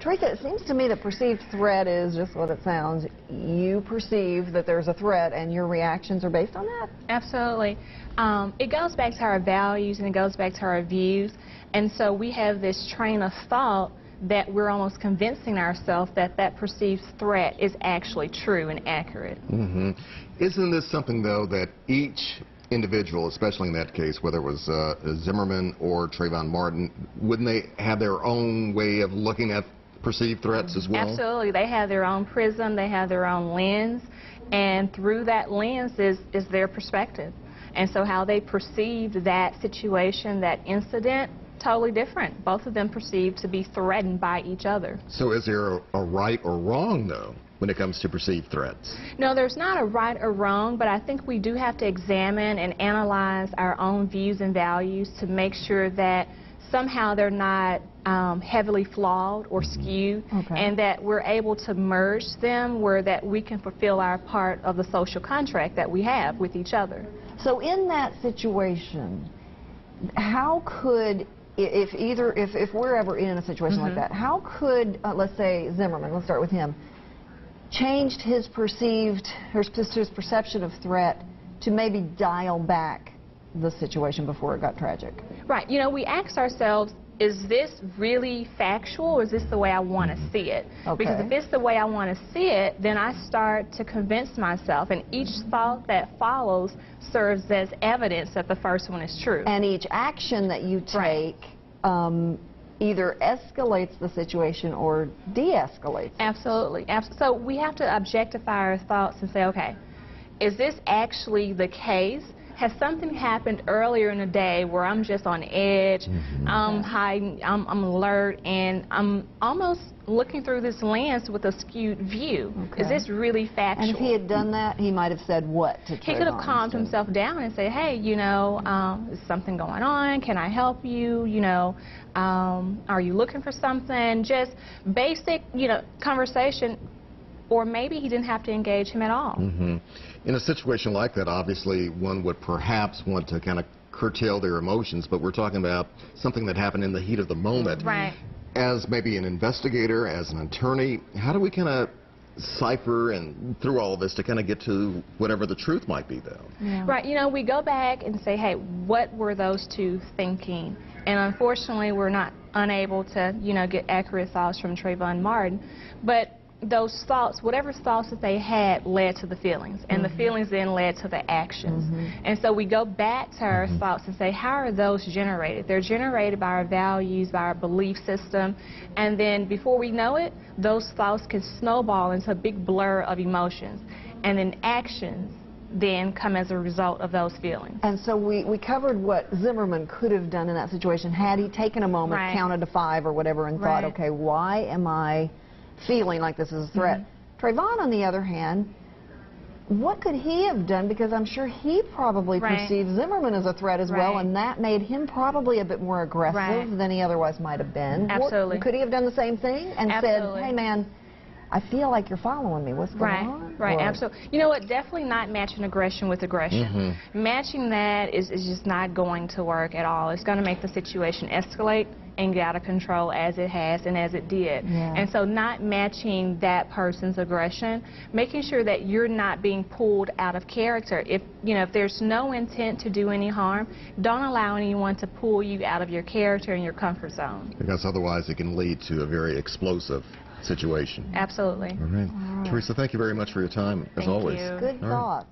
Teresa, it seems to me that perceived threat is just what it sounds. You perceive that there's a threat and your reactions are based on that? Absolutely. It goes back to our values and it goes back to our views. And so we have this train of thought that we're almost convincing ourselves that that perceived threat is actually true and accurate. Mm-hmm. Isn't this something, though, that each individual, especially in that case, whether it was Zimmerman or Trayvon Martin, wouldn't they have their own way of looking at perceived threats as well? Absolutely. They have their own prism, they have their own lens, and through that lens is their perspective. And so how they perceived that situation, that incident, totally different. Both of them perceived to be threatened by each other. So is there a right or wrong, though, when it comes to perceived threats? No, there's not a right or wrong, but I think we do have to examine and analyze our own views and values to make sure that somehow they're not heavily flawed or skewed, and that we're able to merge them where that we can fulfill our part of the social contract that we have with each other. So in that situation, how could, if we're ever in a situation like that, how could, let's say Zimmerman, let's start with him, changed his perception of threat to maybe dial back the situation before it got tragic? Right. You know, we ask ourselves, is this really factual or is this the way I want to see it? Because if it's the way I want to see it, then I start to convince myself, and each thought that follows serves as evidence that the first one is true. And each action that you take either escalates the situation or de-escalates. Absolutely. So we have to objectify our thoughts and say, okay, is this actually the case? Has something happened earlier in the day where I'm just on edge, I'm hiding, I'm alert, and I'm almost looking through this lens with a skewed view? Is this really factual? And if he had done that, he might have said what to Trayvon? He could have calmed himself down and said, hey, you know, is something going on? Can I help you? You know, are you looking for something? Just basic, you know, conversation. Or maybe he didn't have to engage him at all. In a situation like that, obviously, one would perhaps want to kind of curtail their emotions, but we're talking about something that happened in the heat of the moment. Right. As maybe an investigator, as an attorney, how do we kind of cipher and through all of this to kind of get to whatever the truth might be, though? Right. You know, we go back and say, hey, what were those two thinking? And unfortunately, we're not unable to, you know, get accurate thoughts from Trayvon Martin. But those thoughts, whatever thoughts that they had, led to the feelings, and the feelings then led to the actions. And so we go back to our thoughts and say, how are those generated? They're generated by our values, by our belief system, and then before we know it, those thoughts can snowball into a big blur of emotions, and then actions then come as a result of those feelings. And so we covered what Zimmerman could have done in that situation had he taken a moment, counted to 5 or whatever, and thought, okay, why am I feeling like this is a threat? Trayvon, on the other hand, what could he have done? Because I'm sure he probably perceived Zimmerman as a threat as well, and that made him probably a bit more aggressive than he otherwise might have been. Absolutely. Could he have done the same thing and said, hey man, I feel like you're following me. What's going on? Right, absolutely. You know what? Definitely not matching aggression with aggression. Matching that is just not going to work at all. It's going to make the situation escalate and get out of control as it has and as it did. And so not matching that person's aggression, making sure that you're not being pulled out of character. If, you know, if there's no intent to do any harm, don't allow anyone to pull you out of your character and your comfort zone. Because otherwise it can lead to a very explosive situation. Absolutely. All right. Teresa, thank you very much for your time, as always. Thank you. Good thoughts.